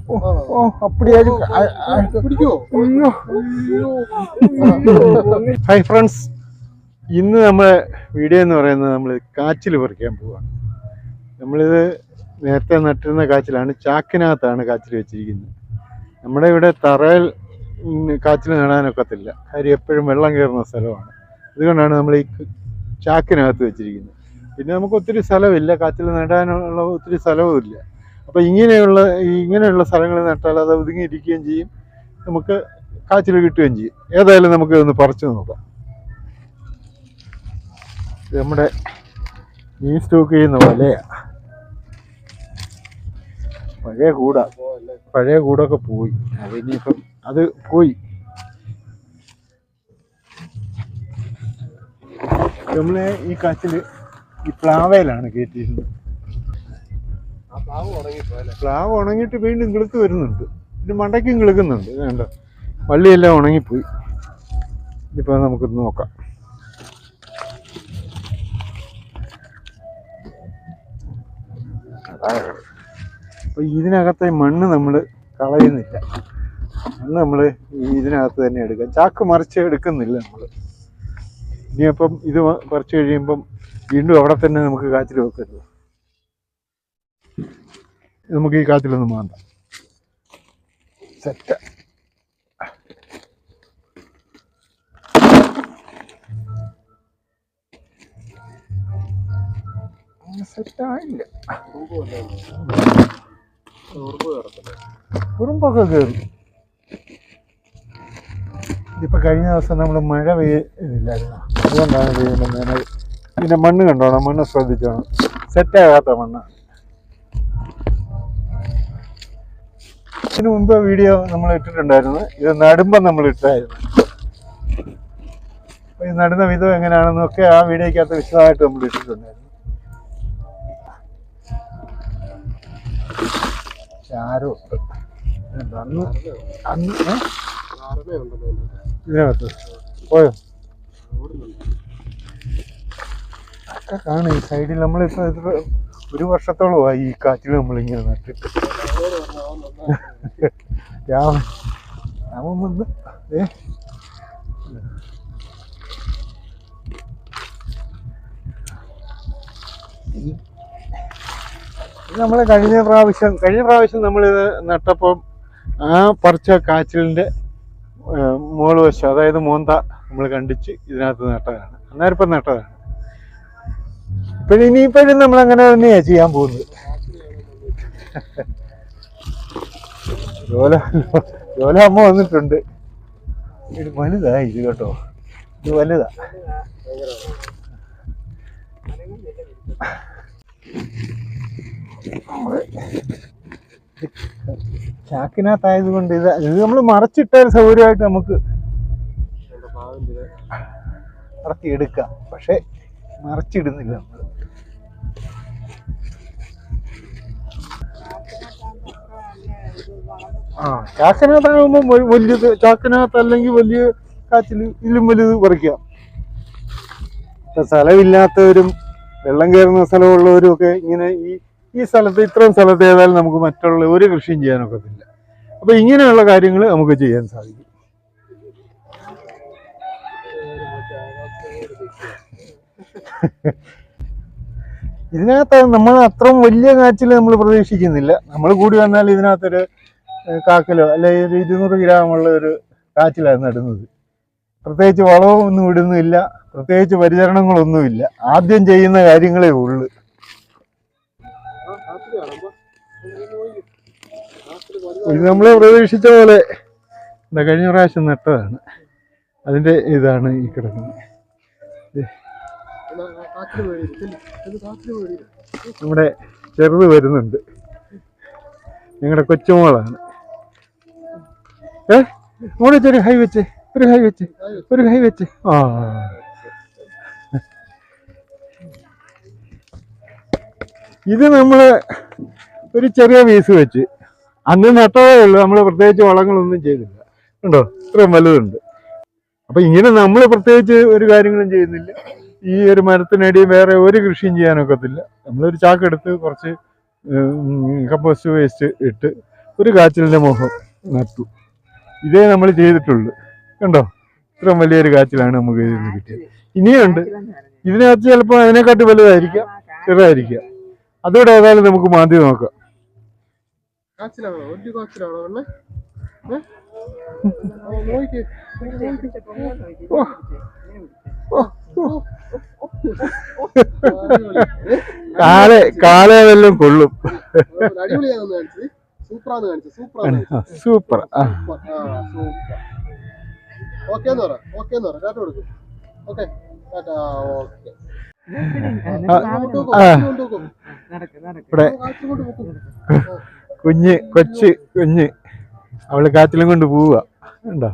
ഓ അപ്പടിയാ. Hi friends, ഇന്ന് നമ്മളെ video എന്ന് പറയുന്നത് നമ്മൾ കാച്ചിൽ പറിക്കാൻ പോവാണ്. നമ്മളിത് നേരത്തെ നട്ടിരുന്ന കാച്ചിലാണ്, ചാക്കിനകത്താണ് കാച്ചിൽ വെച്ചിരിക്കുന്നത്. നമ്മുടെ ഇവിടെ തറയിൽ കാച്ചിൽ നടാനൊക്കത്തില്ല, കാര്യം എപ്പോഴും വെള്ളം കയറുന്ന സ്ഥലമാണ്. അതുകൊണ്ടാണ് നമ്മൾ ഈ ചാക്കിനകത്ത് വെച്ചിരിക്കുന്നത്. പിന്നെ നമുക്ക് ഒത്തിരി സ്ഥലമില്ല, കാച്ചിൽ നടാനുള്ള ഒത്തിരി സ്ഥലവും ഇല്ല. അപ്പോൾ ഇങ്ങനെയുള്ള സ്ഥലങ്ങളിൽ നട്ടാൽ അത് ഒതുങ്ങിയിരിക്കുകയും ചെയ്യും, നമുക്ക് കാച്ചിൽ കിട്ടുകയും ചെയ്യും. ഏതായാലും നമുക്ക് ഒന്ന് പറിച്ചു നോക്കാം. നമ്മുടെ മീൻ സ്റ്റോക്ക് ചെയ്യുന്ന വലയാണ്. പഴയ കൂടൊക്കെ പോയി, അതിനിപ്പം അത് പോയി. നമ്മളെ ഈ കാച്ചിൽ ഈ പ്ലാവയിലാണ് കയറ്റിയിരുന്നത്. പ്ലാവ് ഉണങ്ങിയിട്ട് വീണ്ടും കിളുത്ത് വരുന്നുണ്ട്, ഇത് മണ്ടയ്ക്കും കിളുക്കുന്നുണ്ട്. വേണ്ട, വള്ളിയെല്ലാം ഉണങ്ങിപ്പോയി. ഇതിപ്പോൾ നമുക്കൊന്ന് നോക്കാം. അപ്പോൾ ഇതിനകത്തെ മണ്ണ് നമ്മൾ കളയുന്നില്ല, മണ്ണ് നമ്മൾ ഇതിനകത്ത് തന്നെ എടുക്കാം. ചാക്ക് മറിച്ച് എടുക്കുന്നില്ല നമ്മൾ. ഇനിയപ്പം ഇത് പറിച്ചു കഴിയുമ്പം വീണ്ടും അവിടെ തന്നെ നമുക്ക് കാച്ചിൽ വെക്കരുത്. നമുക്ക് ഈ കാച്ചിലൊന്നും വേണ്ട, സെറ്റ്. സെറ്റായില്ല, ഉറുമ്പൊക്കെ കയറി. ഇതിപ്പോൾ കഴിഞ്ഞ ദിവസം നമ്മൾ മഴ പെയ്യില്ലായിരുന്നു, അതുകൊണ്ടാണ് പെയ്യുന്നത്. ഇതിൻ്റെ മണ്ണ് കണ്ടോണം, മണ്ണ് ശ്രദ്ധിച്ചോണം, സെറ്റാകാത്ത മണ്ണാണ്. ഇതിനു മുമ്പ് വീഡിയോ നമ്മൾ ഇട്ടിട്ടുണ്ടായിരുന്നു, ഇത് നടുമ്പം നമ്മൾ ഇട്ടായിരുന്നു. അപ്പോൾ ഈ നടുന്ന വിധം എങ്ങനെയാണെന്നൊക്കെ ആ വീഡിയോക്കകത്ത് വിശദമായിട്ട് നമ്മൾ ഇട്ടിട്ടുണ്ടായിരുന്നു. ചാരോ ഇതിനകത്ത് പോയോ ഒക്കെ കാണും ഈ സൈഡിൽ. നമ്മളിപ്പോൾ ഒരു വർഷത്തോളമായി ഈ കാച്ചിൽ നമ്മളിങ്ങനെ നട്ടിട്ട്. രാമൻ വന്ന് നമ്മൾ കഴിഞ്ഞ പ്രാവശ്യം നമ്മളിത് നട്ടപ്പം ആ പറിച്ച കാച്ചിലിൻ്റെ മുകൾ വശം, അതായത് മോന്ത നമ്മൾ കണ്ടിച്ച് ഇതിനകത്ത് നട്ടതാണ്, അന്നേരം നട്ടതാണ്. ഇനിയിപ്പോഴും നമ്മളങ്ങനെ തന്നെയാണ് ചെയ്യാൻ പോകുന്നത്. ജോല അമ്മ വന്നിട്ടുണ്ട്. ഇത് വലുതാ, ഇത് കേട്ടോ, ഇത് വലുതാ. ചാക്കിനകത്തായത് കൊണ്ട് ഇത് നമ്മൾ മറച്ചിട്ടാൽ സൗകര്യമായിട്ട് നമുക്ക് നടത്തിയെടുക്കാം, പക്ഷെ മറച്ചിടുന്നില്ല നമ്മൾ. ചാക്കിനകത്താകുമ്പോൾ വലിയത്, ചാക്കിനകത്ത് അല്ലെങ്കിൽ വലിയ കാച്ചിൽ ഇതിലും വലുത് പറിക്കാം. ഇപ്പം സ്ഥലമില്ലാത്തവരും വെള്ളം കയറുന്ന സ്ഥലമുള്ളവരും ഒക്കെ ഇങ്ങനെ ഈ സ്ഥലത്ത്, ഇത്രയും സ്ഥലത്ത് ഏതായാലും നമുക്ക് മറ്റുള്ള ഒരു കൃഷിയും ചെയ്യാനൊക്കത്തില്ല. അപ്പോൾ ഇങ്ങനെയുള്ള കാര്യങ്ങൾ നമുക്ക് ചെയ്യാൻ സാധിക്കും. ഇതിനകത്ത് നമ്മൾ അത്രയും വലിയ കാച്ചിൽ നമ്മൾ പ്രതീക്ഷിക്കുന്നില്ല. നമ്മൾ കൂടി വന്നാൽ ഇതിനകത്തൊരു കാക്കിലോ അല്ലെങ്കിൽ ഒരു 200 ഗ്രാമുള്ള ഒരു കാച്ചിലാണ് നടുന്നത്. പ്രത്യേകിച്ച് വളമൊന്നും ഇടുന്നില്ല, പ്രത്യേകിച്ച് പരിചരണങ്ങളൊന്നുമില്ല. ആദ്യം ചെയ്യുന്ന കാര്യങ്ങളേ ഉള്ളു. ഇത് നമ്മൾ പ്രതീക്ഷിച്ച പോലെ കഴിഞ്ഞ പ്രാവശ്യം നട്ടതാണ്, അതിൻ്റെ ഇതാണ് ഈ കിടക്കുന്നത്. നമ്മുടെ ചെറുത് വരുന്നുണ്ട്, ഞങ്ങളുടെ കൊച്ചുമോളാണ്. മോളെ ഒരു ഹൈ വെച്ച്, ഒരു ഹൈ വെച്ച്. ആ, ഇത് നമ്മൾ ഒരു ചെറിയ പീസ് വെച്ച് അന്ന് നട്ടതേ ഉള്ളൂ. നമ്മൾ പ്രത്യേകിച്ച് വളങ്ങളൊന്നും ചെയ്തില്ല. കണ്ടോ, ഇത്രയും വലുതുണ്ട്. അപ്പം ഇങ്ങനെ നമ്മൾ പ്രത്യേകിച്ച് ഒരു കാര്യങ്ങളും ചെയ്യുന്നില്ല. ഈ ഒരു മരത്തിനടി വേറെ ഒരു കൃഷിയും ചെയ്യാനൊക്കത്തില്ല. നമ്മളൊരു ചാക്കെടുത്ത് കുറച്ച് കമ്പോസ്റ്റ് വേസ്റ്റ് ഇട്ട് ഒരു കാച്ചിലിന്റെ മോഹം നട്ടു. ഇതേ നമ്മൾ ചെയ്തിട്ടുള്ളൂ. കണ്ടോ, ഇത്രയും വലിയൊരു കാച്ചിലാണ് നമുക്ക് ഇതിൽ നിന്ന് കിട്ടിയത്. ഇനിയുണ്ട്, ഇതിനകത്ത് ചിലപ്പോൾ അതിനെക്കാട്ടി വലുതായിരിക്കാം, ചെറുതായിരിക്കാം. അതോടെ ഏതായാലും നമുക്ക് മാന്തി നോക്കാം. കാലേ വല്ലതും കൊള്ളും. സൂപ്പർ. ഇവിടെ കൊച്ചു കുഞ്ഞ് അവള് കാറ്റിലും കൊണ്ട് പോവുക. ഉണ്ടോ?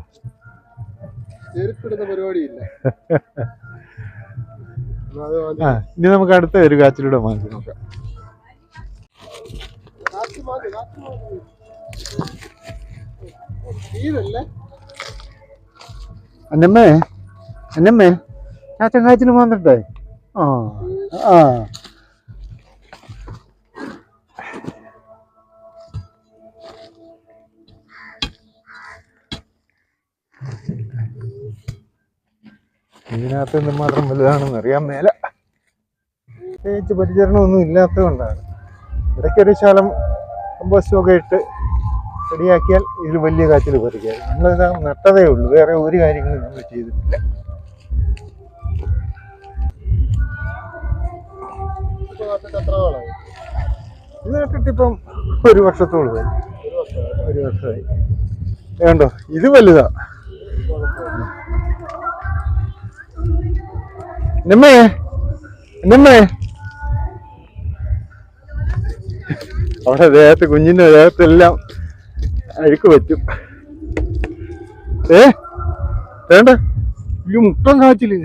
ഇനി നമുക്ക് അടുത്ത ഒരു കാച്ചിലൂടെ മാറ്റി നോക്കാം. അന്നമ്മേ അന്നമ്മേ ചാച്ചൻ കാച്ചിൽ വന്നിട്ടേ. ആ ആ ഇതിനകത്ത് എന്തുമാത്രം വലുതാണെന്ന് അറിയാൻ മേല. പ്രത്യേകിച്ച് പരിചരണമൊന്നും ഇല്ലാത്തത് കൊണ്ടാണ്. ഇടയ്ക്കൊരു ശകലം കമ്പോസ്റ്റും ഒക്കെ ഇട്ട് റെഡിയാക്കിയാൽ ഇതിൽ വലിയ കാച്ചിൽ പറിക്കാം. നമ്മളിത് നട്ടതേ ഉള്ളൂ, വേറെ ഒരു കാര്യങ്ങളും നമ്മൾ ചെയ്തിട്ടില്ല. ഇത് നട്ടിട്ടിപ്പം 1 വർഷത്തോളമായി. 1 വർഷമായി. കണ്ടോ, ഇത് വലുതാ. നമ്മേ നമ്മേ അവിടെ ദേഹത്ത്, കുഞ്ഞിന്റെ ദേഹത്തെല്ലാം അഴുക്ക് പറ്റും. വേണ്ട, ഈ മുട്ടം കാച്ചില്.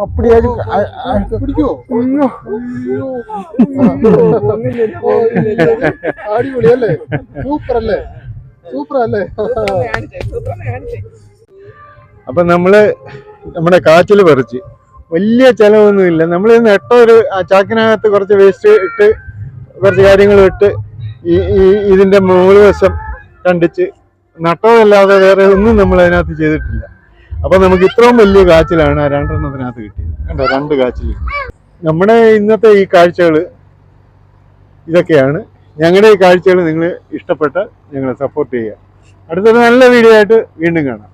அப்படியே അടിപൊളിയല്ലേ? സൂപ്പറല്ലേ? സൂപ്പറല്ലേ? അപ്പൊ നമ്മുടെ കാച്ചില് പറിച്ച് വലിയ ചെലവൊന്നുമില്ല. നമ്മൾ നട്ടൊരു ചാക്കിനകത്ത് കുറച്ച് വേസ്റ്റ് ഇട്ട് കുറച്ച് കാര്യങ്ങൾ ഇട്ട് ഇതിന്റെ മുകൾ വശം കണ്ടിച്ച് നട്ടതല്ലാതെ വേറെ ഒന്നും നമ്മൾ അതിനകത്ത് ചെയ്തിട്ടില്ല. അപ്പൊ നമുക്ക് ഇത്രയും വലിയ കാച്ചിലാണ് ആ 2 എണ്ണത്തിനകത്ത് കിട്ടിയത്. കണ്ടോ, 2 കാച്ചിൽ. നമ്മുടെ ഇന്നത്തെ ഈ കാഴ്ചകൾ ഇതൊക്കെയാണ്. ഞങ്ങളുടെ ഈ കാഴ്ചകൾ നിങ്ങൾ ഇഷ്ടപ്പെട്ടാൽ ഞങ്ങളെ സപ്പോർട്ട് ചെയ്യുക. അടുത്തൊരു നല്ല വീഡിയോ ആയിട്ട് വീണ്ടും കാണാം.